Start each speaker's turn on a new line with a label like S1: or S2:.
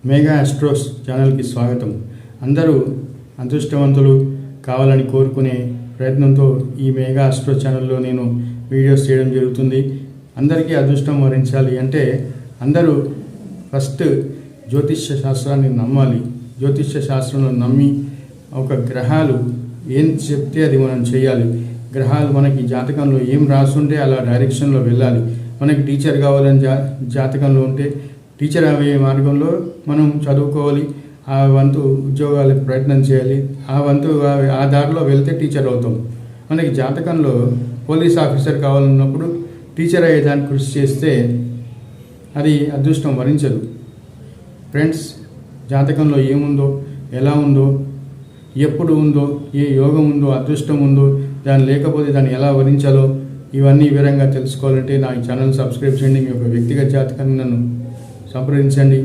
S1: Mega Astros ఛానల్కి స్వాగతం. అందరూ అదృష్టవంతులు కావాలని కోరుకునే ప్రయత్నంతో ఈ మెగా ఆస్ట్రో ఛానల్లో నేను వీడియోస్ చేయడం జరుగుతుంది. అందరికీ అదృష్టం వరించాలి అంటే అందరూ ఫస్ట్ జ్యోతిష్య శాస్త్రాన్ని నమ్మాలి. జ్యోతిష్య శాస్త్రంలో నమ్మి ఒక గ్రహాలు ఏం చెప్తే అది మనం చేయాలి. గ్రహాలు మనకి జాతకంలో ఏం రాసుంటే అలా డైరెక్షన్లో వెళ్ళాలి. మనకి టీచర్ కావాలని జాతకంలో ఉంటే టీచర్ అయ్యే మార్గంలో మనం చదువుకోవాలి. ఆ వంతు ఉద్యోగాలకు ప్రయత్నం చేయాలి. ఆ దారిలో వెళ్తే టీచర్ అవుతాం. మనకి జాతకంలో పోలీస్ ఆఫీసర్ కావాలన్నప్పుడు టీచర్ అయ్యేదానికి కృషి చేస్తే అది అదృష్టం వరించదు. ఫ్రెండ్స్, జాతకంలో ఏముందో, ఎలా ఉందో, ఎప్పుడు ఉందో, ఏ యోగం ఉందో, అదృష్టం ఉందో, దాని లేకపోతే దాన్ని ఎలా వరించాలో ఇవన్నీ వివరంగా తెలుసుకోవాలంటే నా ఈ ఛానల్ సబ్స్క్రైబ్ చేయండి. మీ యొక్క వ్యక్తిగత జాతకాన్ని నన్ను సంప్రదించండి.